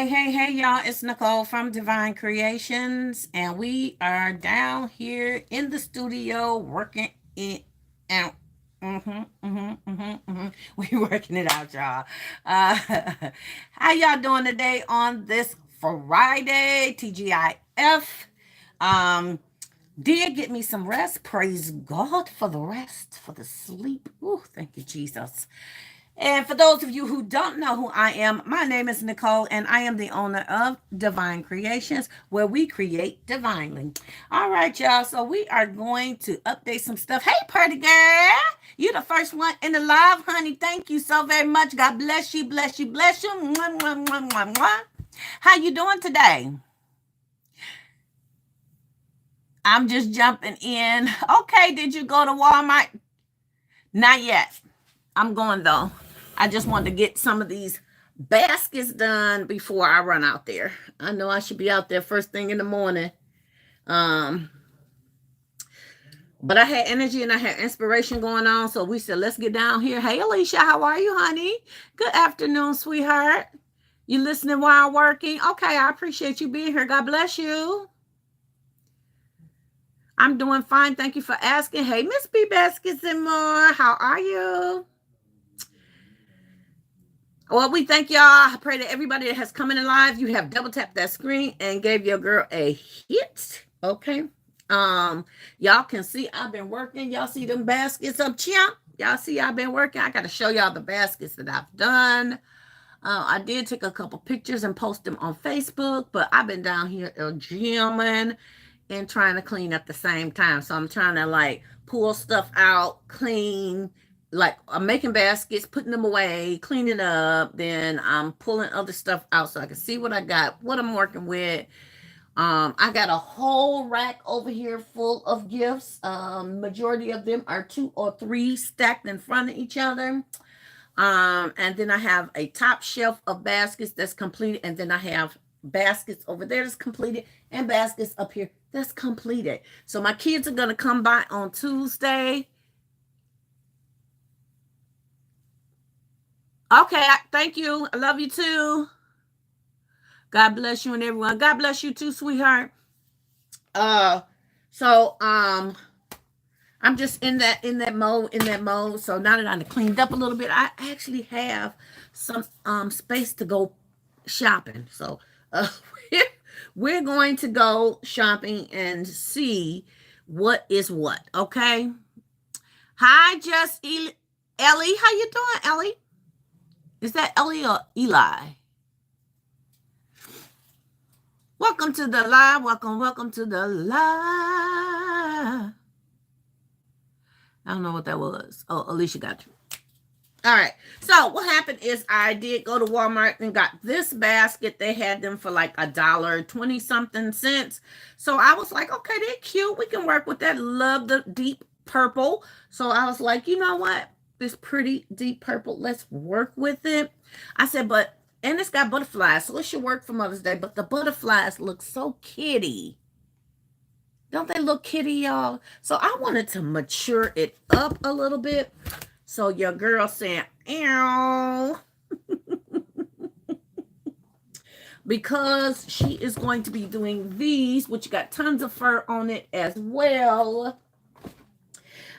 Hey, y'all. It's Nicole from Divine Creations, and we are down here in the studio working it out. We working it out, y'all. Uh, how y'all doing today on this Friday? TGIF. Um, did get me some rest. Praise God for the rest, for the sleep. Ooh, thank you, Jesus. And for those of you who don't know who I am, my name is Nicole, and I am the owner of Divine Creations, where we create divinely. All right, y'all. So we are going to update some stuff. Hey, party girl, you the first one in the live, honey. Thank you so very much. God bless you, bless you, bless you. Mwah, mwah, mwah, mwah, mwah. How you doing today? I'm just jumping in. Okay, did you go to Walmart? Not yet. I'm going though. I just wanted to get some of these baskets done before I run out there. I know I should be out there first thing in the morning. Um, but I had energy and I had inspiration going on. So we said, let's get down here. Hey, Alicia, how are you, honey? Good afternoon, sweetheart. You listening while working? Okay, I appreciate you being here. God bless you. I'm doing fine. Thank you for asking. Hey, Miss B Baskets and more. How are you? Well, we thank y'all. I pray that everybody that has come in live, you have double tapped that screen and gave your girl a hit. Okay. Y'all can see I've been working. Y'all see them baskets up, champ. Y'all see I've been working. I got to show y'all the baskets that I've done. I did take a couple pictures and post them on Facebook, but I've been down here gymming and trying to clean at the same time. So I'm trying to like pull stuff out, clean. Like I'm making baskets, putting them away, cleaning up. Then I'm pulling other stuff out so I can see what I got, what I'm working with. I got a whole rack over here full of gifts. Majority of them are 2 or 3 stacked in front of each other. And then I have a top shelf of baskets that's completed, and then I have baskets over there that's completed, and baskets up here that's completed. So my kids are gonna come by on Tuesday. Okay, thank you. I love you too. God bless you and everyone. God bless you too, sweetheart. So I'm just in that mode. So now that I cleaned up a little bit, I actually have some space to go shopping. So we're going to go shopping and see what is what. Okay. Hi, just Ellie. How you doing, Ellie? Is that Ellie or Eli? Welcome to the live. Welcome to the live. I don't know what that was. Oh, Alicia got you. All right. So what happened is I did go to Walmart and got this basket. They had them for like $1.20 something cents. So I was like, okay, they're cute. We can work with that. Love the deep purple. So I was like, you know what? This pretty deep purple. Let's work with it. I said, and it's got butterflies, so it should work for Mother's Day. But the butterflies look so kitty. Don't they look kitty, y'all? So I wanted to mature it up a little bit. So your girl saying, ow. Because she is going to be doing these, which got tons of fur on it as well.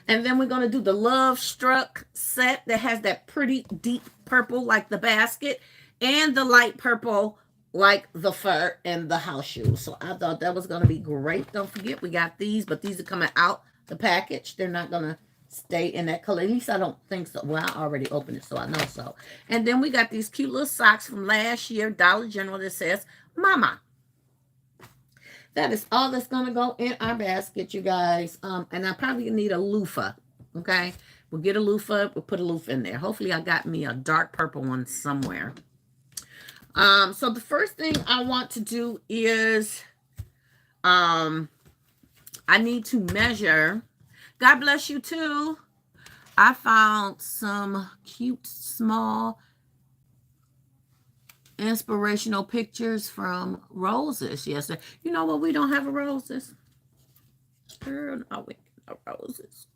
And then we're going to do the Love Struck set that has that pretty deep purple like the basket and the light purple like the fur and the house shoes. So I thought that was going to be great. Don't forget we got these, but these are coming out the package. They're not going to stay in that color. At least I don't think so. Well, I already opened it, so I know so. And then we got these cute little socks from last year, Dollar General, that says Mama. That is all that's going to go in our basket, you guys. And I probably need a loofah, okay? We'll get a loofah. We'll put a loofah in there. Hopefully I got me a dark purple one somewhere. So the first thing I want to do is I need to measure. God bless you too. I found some cute, small, inspirational pictures from roses yesterday. You know what? We don't have a roses. Girl, no, we don't have roses.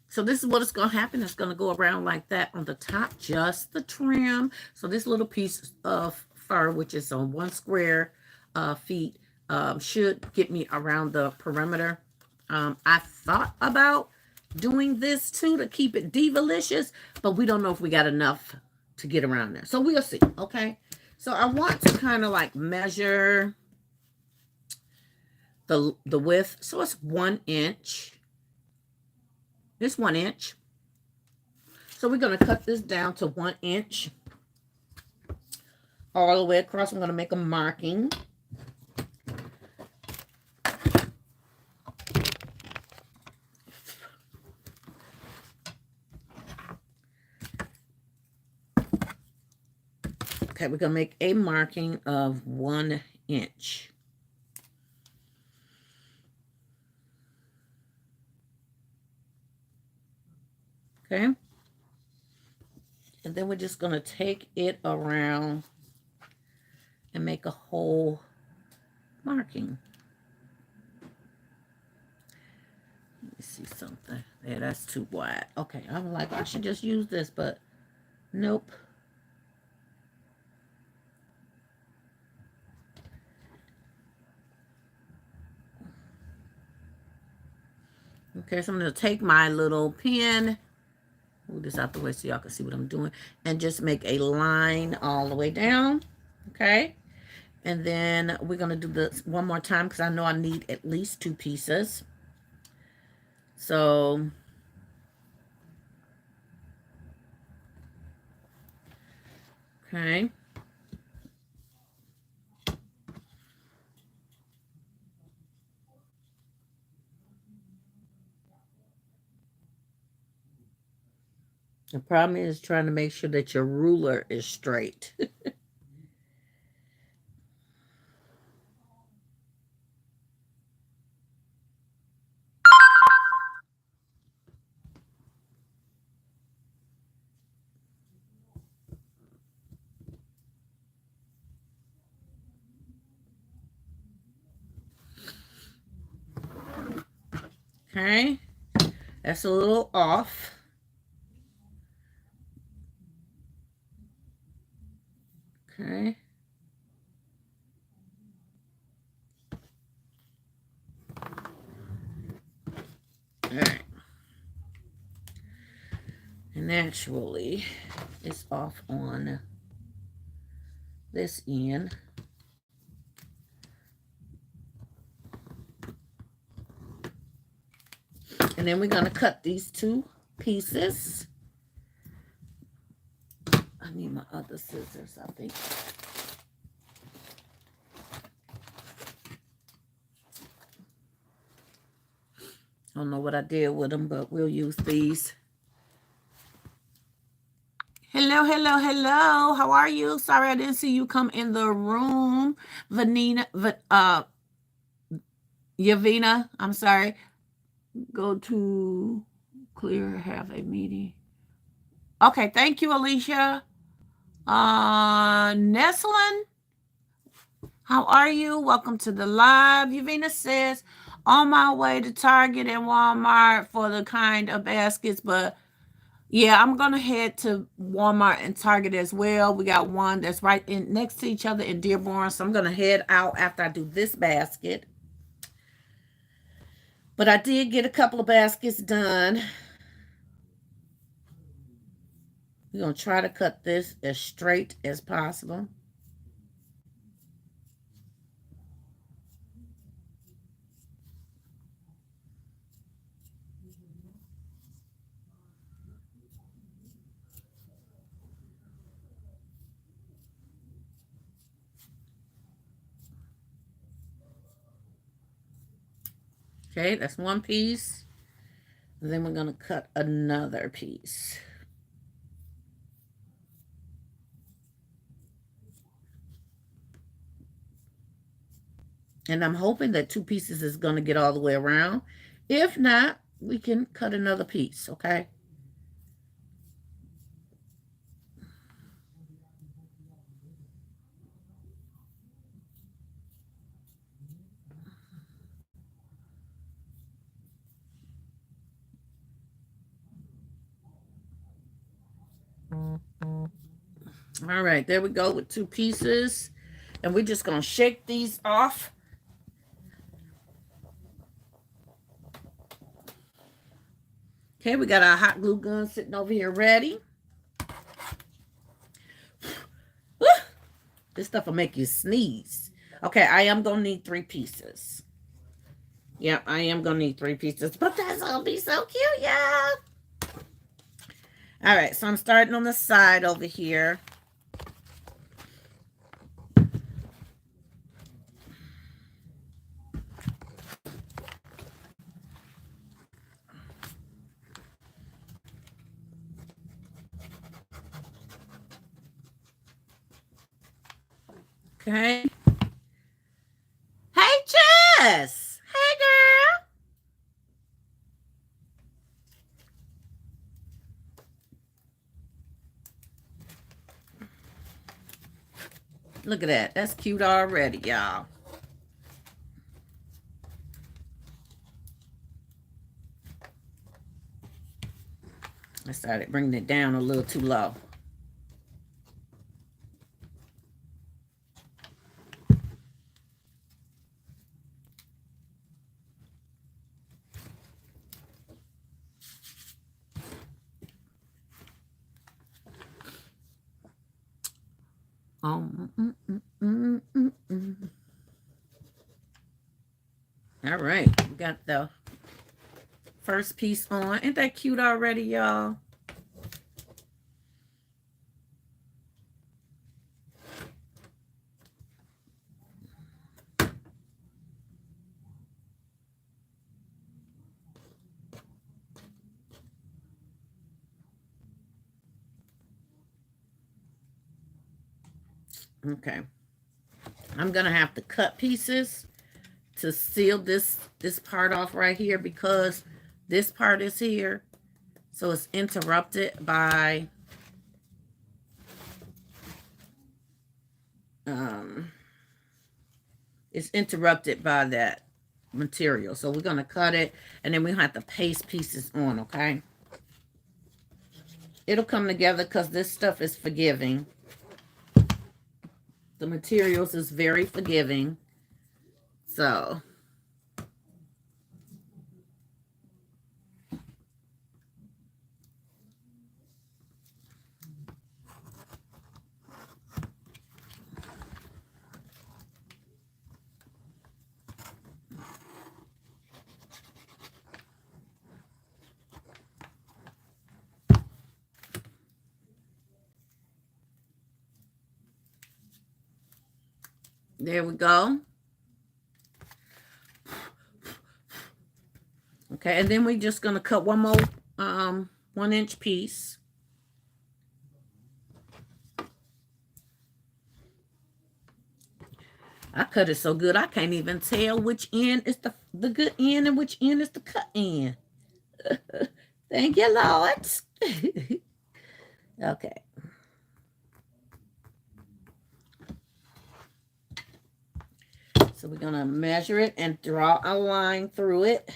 So this is what it's going to happen. It's going to go around like that on the top, just the trim. So this little piece of fur, which is on 1 square feet, should get me around the perimeter. I thought about doing this too to keep it divalicious, but we don't know if we got enough to get around there. So we'll see, okay? So I want to kind of like measure the width. So it's 1 inch. It's 1 inch. So we're going to cut this down to 1 inch all the way across. I'm going to make a marking. Okay, we're going to make a marking of 1 inch. Okay. And then we're just going to take it around and make a whole marking. Let me see something. Yeah, that's too wide. Okay, I'm like, I should just use this, but nope. Okay, so I'm going to take my little pen, move this out the way so y'all can see what I'm doing, and just make a line all the way down, okay? And then we're going to do this one more time because I know I need at least 2 pieces. So, okay. The problem is trying to make sure that your ruler is straight. Okay, that's a little off. Okay. All right. And actually, it's off on this end. And then we're going to cut these 2 pieces. I need my other scissors, I think. I don't know what I did with them, but we'll use these. Hello, hello, hello. How are you? Sorry I didn't see you come in the room. Yavina, I'm sorry. Go to clear, have a meeting. Okay, thank you, Alicia. Neslin, how are you? Welcome to the live. Yavina says, on my way to Target and Walmart for the kind of baskets, but yeah, I'm going to head to Walmart and Target as well. We got one that's right in next to each other in Dearborn, so I'm going to head out after I do this basket. But I did get a couple of baskets done. We're going to try to cut this as straight as possible. Okay, that's one piece. And then we're going to cut another piece. And I'm hoping that 2 pieces is going to get all the way around. If not, we can cut another piece, okay? All right, there we go with 2 pieces. And we're just going to shake these off. Okay, we got our hot glue gun sitting over here ready. This stuff will make you sneeze. Okay, I am going to need 3 pieces. Yep, I am going to need 3 pieces. But that's going to be so cute, y'all. All right, so I'm starting on the side over here. Okay. Hey, Jess. Hey, girl. Look at that. That's cute already, y'all. I started bringing it down a little too low. All right, we got the first piece on. Ain't that cute already, y'all? Okay. I'm going to have to cut pieces to seal this part off right here because this part is here. So it's interrupted by that material. So we're going to cut it and then we have to paste pieces on, okay? It'll come together because this stuff is forgiving. The materials is very forgiving. So there we go. Okay, and then we're just going to cut one more 1-inch piece. I cut it so good I can't even tell which end is the good end and which end is the cut end. Thank you, Lord. Okay. So we're going to measure it and draw a line through it.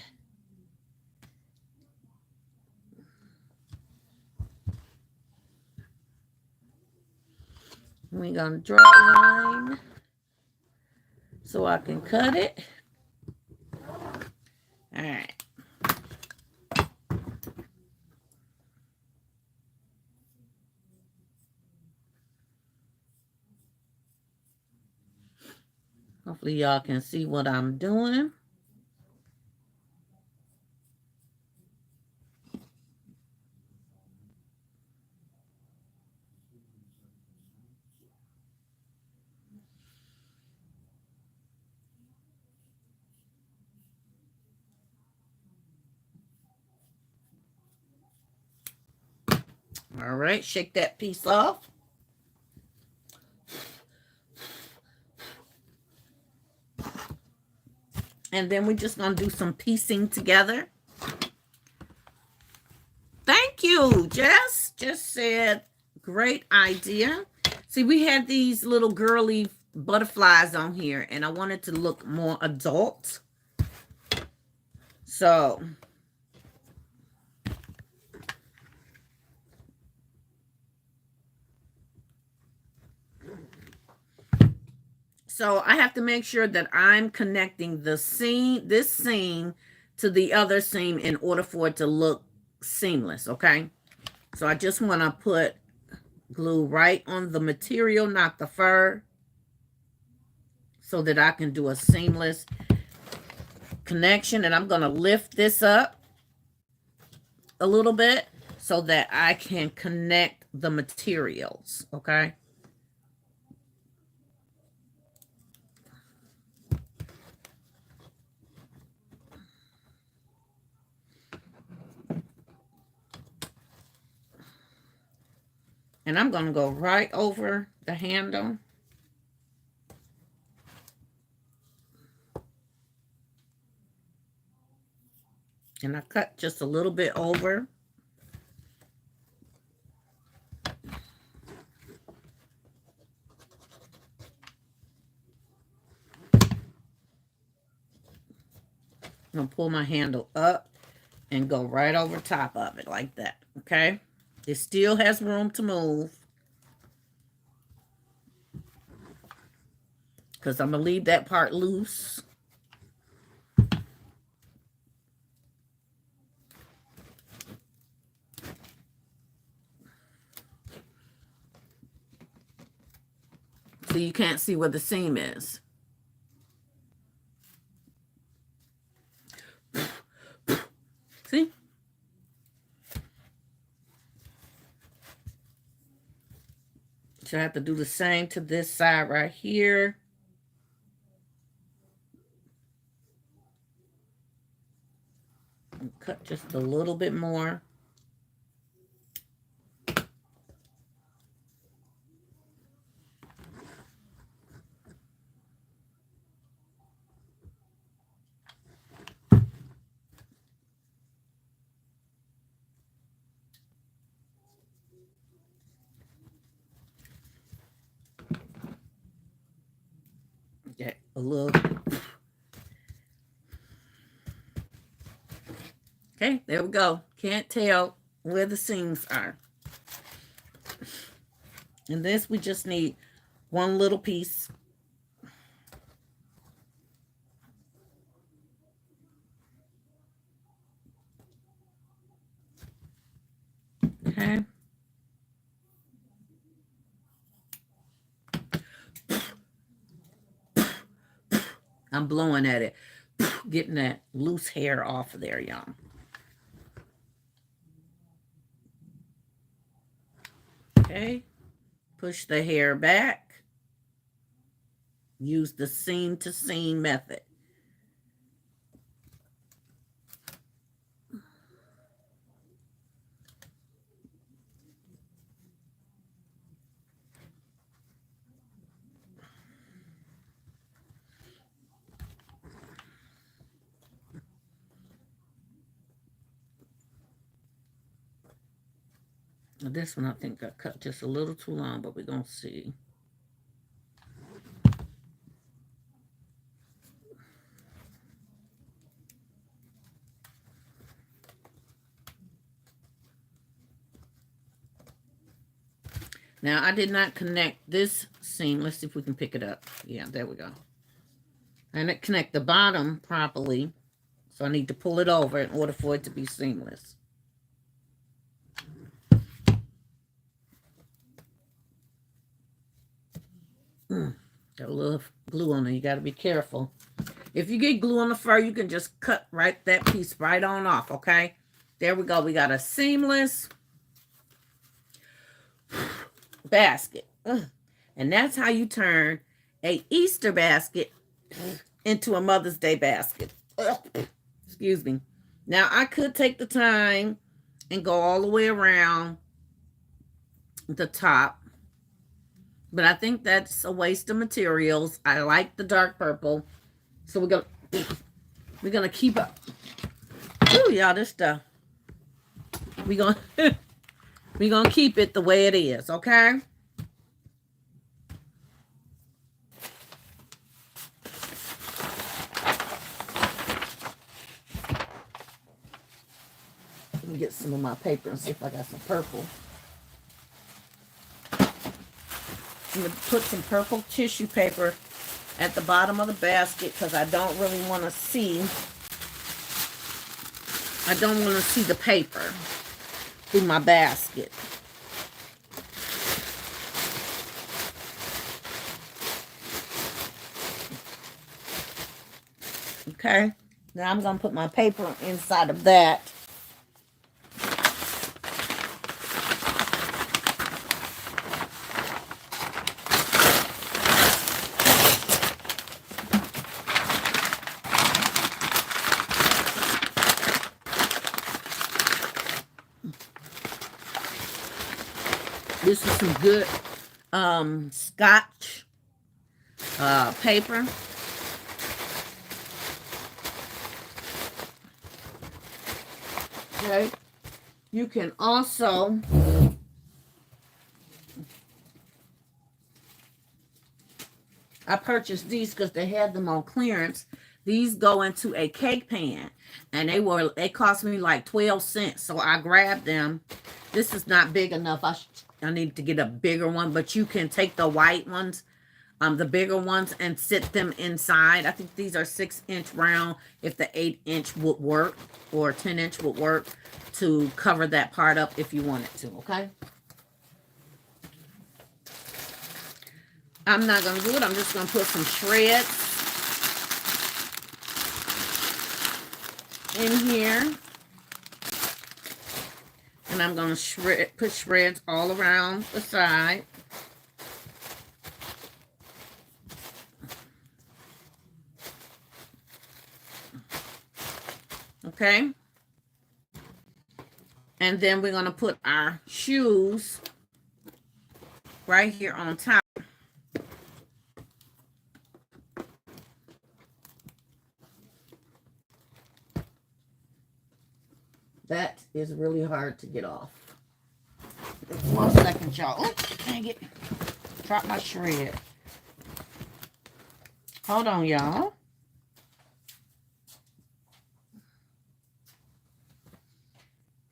We're going to draw a line so I can cut it. All right. Hopefully y'all can see what I'm doing. All right, shake that piece off. And then we're just going to do some piecing together. Thank you, Jess. Just said, great idea. See, we had these little girly butterflies on here, and I wanted to look more adult. So So I have to make sure that I'm connecting the seam, this seam, to the other seam in order for it to look seamless, okay? So I just want to put glue right on the material, not the fur, so that I can do a seamless connection. And I'm going to lift this up a little bit so that I can connect the materials, okay? And I'm going to go right over the handle. And I cut just a little bit over. I'm going to pull my handle up and go right over top of it like that, okay? It still has room to move because I'm going to leave that part loose. So you can't see where the seam is. See? So I have to do the same to this side right here. And cut just a little bit more. Get a little. Okay, there we go. Can't tell where the seams are. And this, we just need one little piece. Okay. I'm blowing at it, getting that loose hair off of there, y'all. Okay. Push the hair back. Use the seam to seam method. This one I think I cut just a little too long, but we're going to see. Now, I did not connect this seam. Let's see if we can pick it up. Yeah, there we go. I didn't connect the bottom properly, so I need to pull it over in order for it to be seamless. Got a little glue on it. You got to be careful. If you get glue on the fur, you can just cut right that piece right on off, okay? There we go. We got a seamless basket. And that's how you turn a Easter basket into a Mother's Day basket. Excuse me. Now, I could take the time and go all the way around the top, but I think that's a waste of materials. I like the dark purple, so we're gonna keep up. Ooh, y'all, this stuff. We're gonna keep it the way it is, okay? Let me get some of my paper and see if I got some purple. I'm going to put some purple tissue paper at the bottom of the basket because I don't really want to see. I don't want to see the paper through my basket. Okay. Now I'm going to put my paper inside of that. This is some good Scotch paper. Okay. You can also I purchased these because they had them on clearance. These go into a cake pan, and they cost me like 12 cents. So I grabbed them. This is not big enough. I need to get a bigger one, but you can take the white ones, the bigger ones, and sit them inside. I think these are 6-inch round. If the 8-inch would work, or 10-inch would work, to cover that part up if you wanted to. Okay. I'm not going to do it. I'm just going to put some shreds in here. And I'm going to put shreds all around the side. Okay. And then we're going to put our shoes right here on top. That is really hard to get off. 1 second, y'all. Oh, dang it. Drop my shred. Hold on, y'all.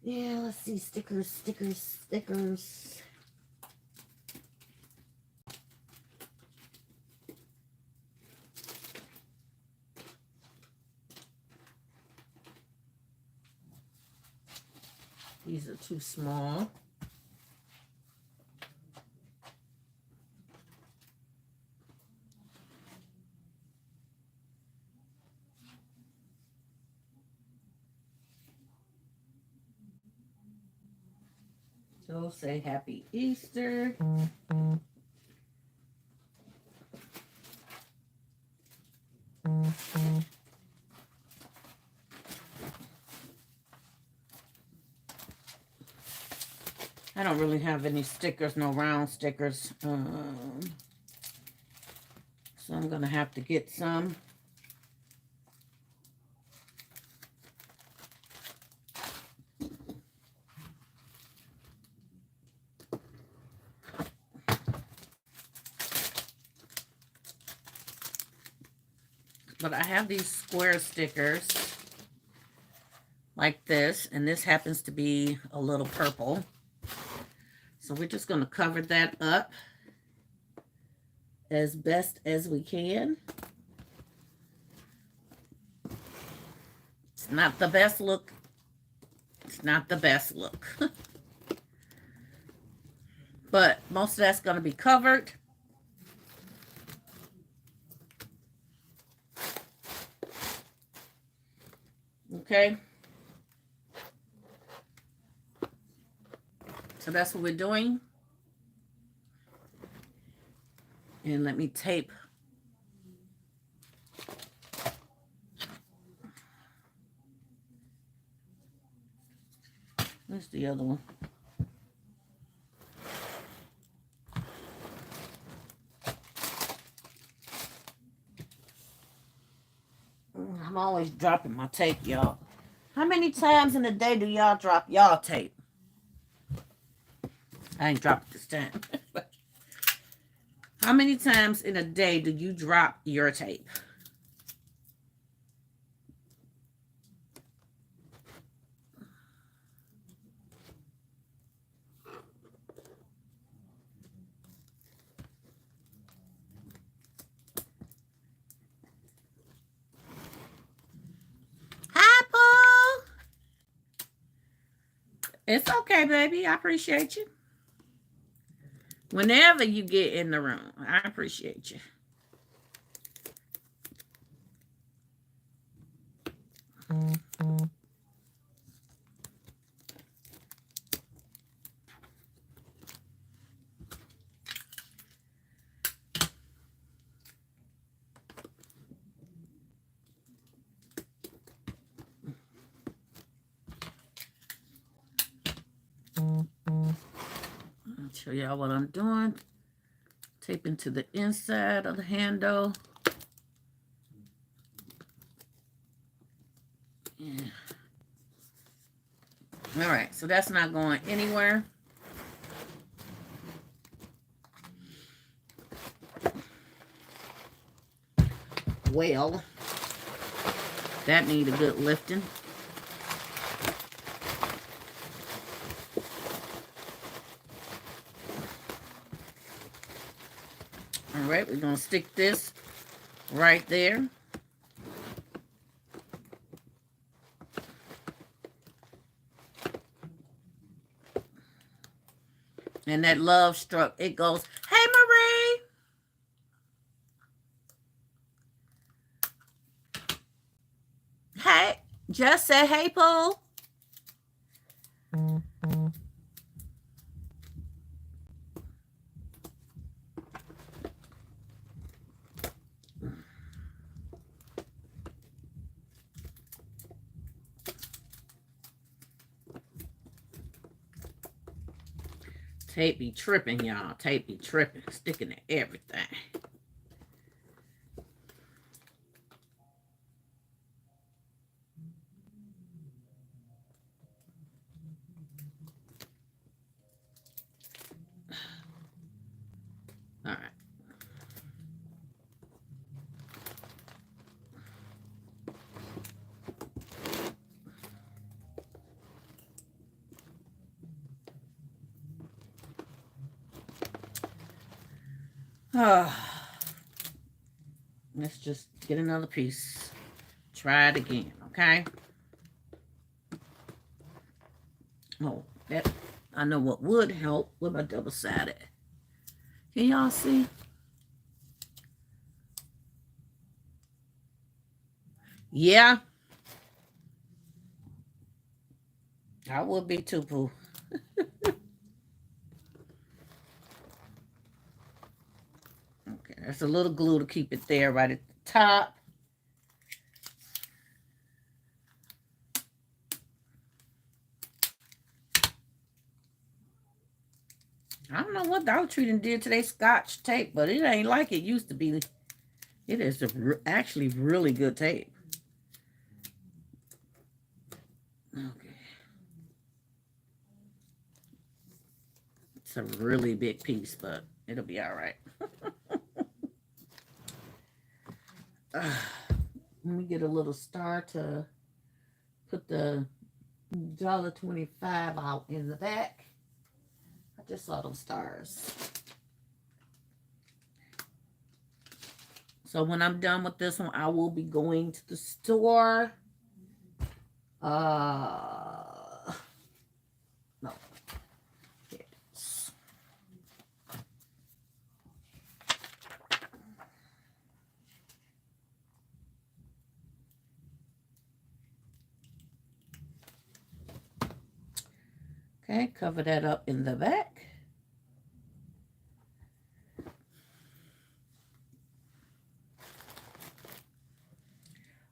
Yeah, let's see. Stickers, stickers, stickers. These are too small. So say Happy Easter. I don't really have any stickers, no round stickers. So I'm going to have to get some. But I have these square stickers like this, and this happens to be a little purple. So we're just going to cover that up as best as we can. It's not the best look. It's not the best look. But most of that's going to be covered. Okay. So that's what we're doing. And let me tape. Where's the other one? I'm always dropping my tape, y'all. How many times in a day do y'all drop y'all tape? I ain't dropped it this time. How many times in a day do you drop your tape? It's okay, baby. I appreciate you. Whenever you get in the room, I appreciate you. I'll show y'all what I'm doing. Taping to the inside of the handle. Yeah. All right, so that's not going anywhere. Well, that needs a good lifting. All right, we're going to stick this right there. And that love struck, it goes, hey, Marie. Hey, just said, hey, Pooh. Tape be tripping, y'all. Tape be tripping, sticking to everything. All right. Let's just get another piece. Try it again, okay? Oh, that I know what would help with my double-sided. Can y'all see? Yeah. I would be too, Pooh. Okay, that's a little glue to keep it there right at the top. I don't know what Dollar Tree did to their Scotch tape, but it ain't like it used to be. It is actually really good tape. Okay. It's a really big piece, but it'll be all right. Let me get a little star to put the $1.25 out in the back. I just saw those stars. So when I'm done with this one, I will be going to the store. No. Yes. Okay, cover that up in the back.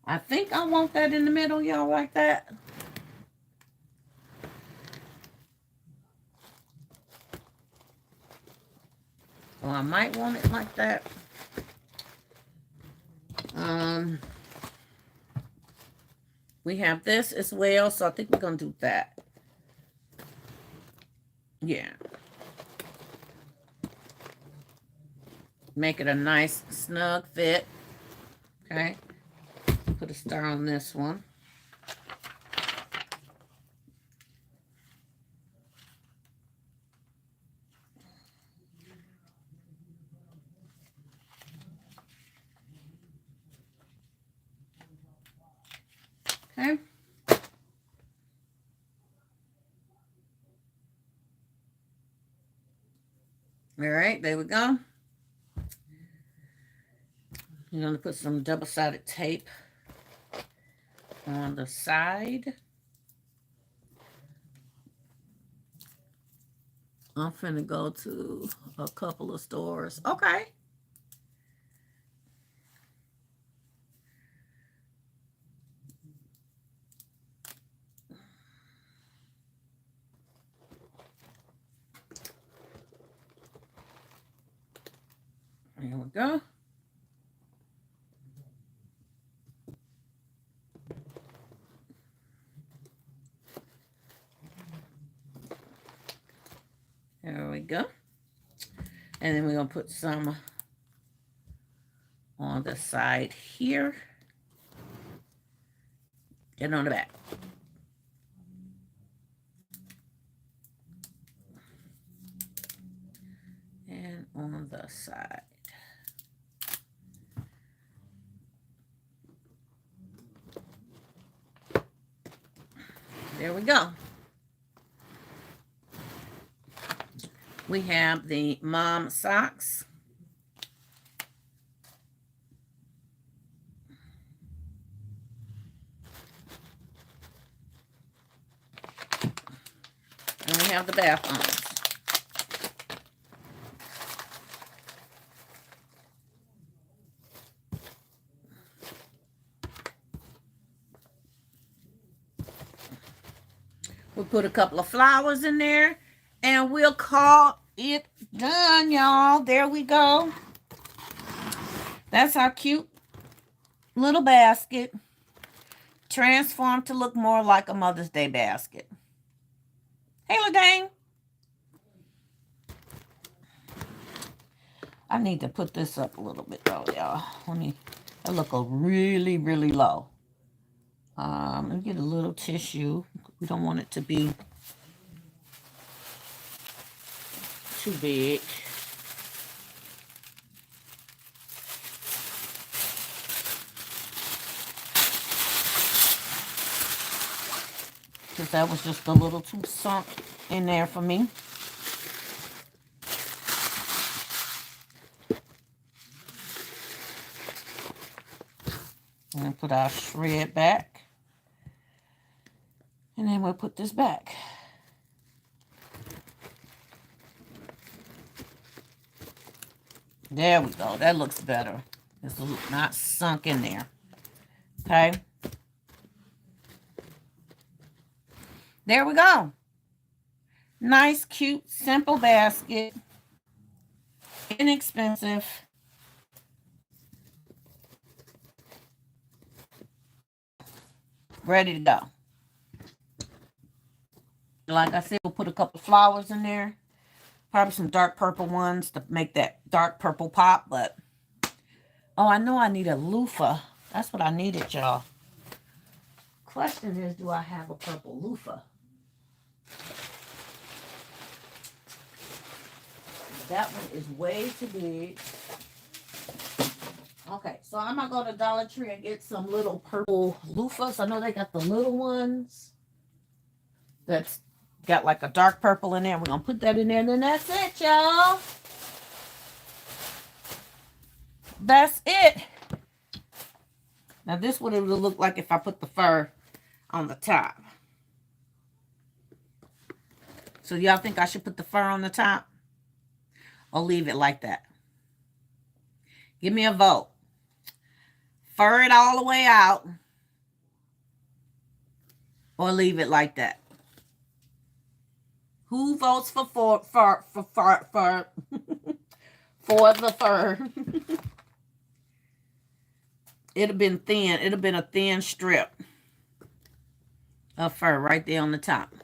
I think I want that in the middle, y'all, like that. Or I might want it like that. We have this as well, so I think we're going to do that. Yeah. Make it a nice, snug fit. Okay. Put a star on this one. Okay. All right, there we go. You're going to put some double-sided tape on the side. I'm finna go to a couple of stores. Okay. There we go. There we go. And then we're going to put some on the side here and on the back. And on the side. There we go. We have the mom socks. And we have the bath ones. We'll put a couple of flowers in there and we'll call it done, y'all. There we go. That's our cute little basket. Transformed to look more like a Mother's Day basket. Hey, LaDane. I need to put this up a little bit though, y'all. I look really, really low. Let me get a little tissue. We don't want it to be too big. Because that was just a little too sunk in there for me. And put our shred back. And then we'll put this back. There we go. That looks better. It's not sunk in there. Okay. There we go. Nice, cute, simple basket. Inexpensive. Ready to go. Like I said, we'll put a couple flowers in there. Probably some dark purple ones to make that dark purple pop. But, oh, I know I need a loofah. That's what I needed, y'all. Question is, do I have a purple loofah? That one is way too big. Okay, so I'm going to go to Dollar Tree and get some little purple loofahs. I know they got the little ones. That's got like a dark purple in there. We're going to put that in there, and then that's it, y'all. That's it. Now, this is what it would look like if I put the fur on the top. So, y'all think I should put the fur on the top? Or leave it like that? Give me a vote. Fur it all the way out. Or leave it like that? Who votes for for the fur? It'd have been thin. It'd have been a thin strip of fur right there on the top.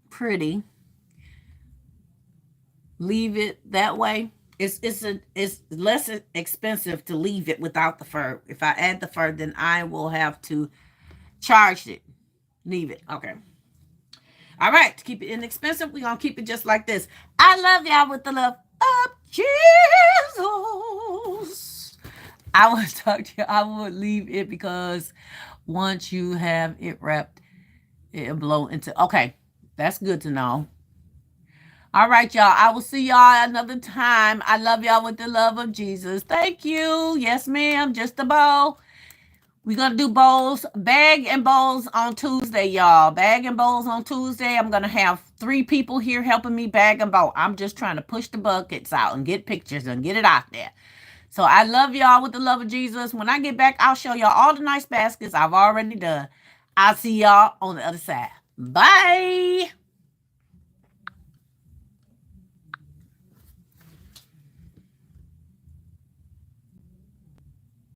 Pretty. Leave it that way. It's less expensive to leave it without the fur. If I add the fur, then I will have to charge it. Leave it. Okay. All right. To keep it inexpensive, we're going to keep it just like this. I love y'all with the love of Jesus. I would talk to you. I would leave it because once you have it wrapped, It'll blow into, okay. That's good to know. All right, y'all. I will see y'all another time. I love y'all with the love of Jesus. Thank you. Yes, ma'am. Just a bowl. We're going to do bowls, bag and bowls on Tuesday, y'all. Bag and bowls on Tuesday. I'm going to have 3 people here helping me bag and bowl. I'm just trying to push the buckets out and get pictures and get it out there. So I love y'all with the love of Jesus. When I get back, I'll show y'all all the nice baskets I've already done. I'll see y'all on the other side. Bye.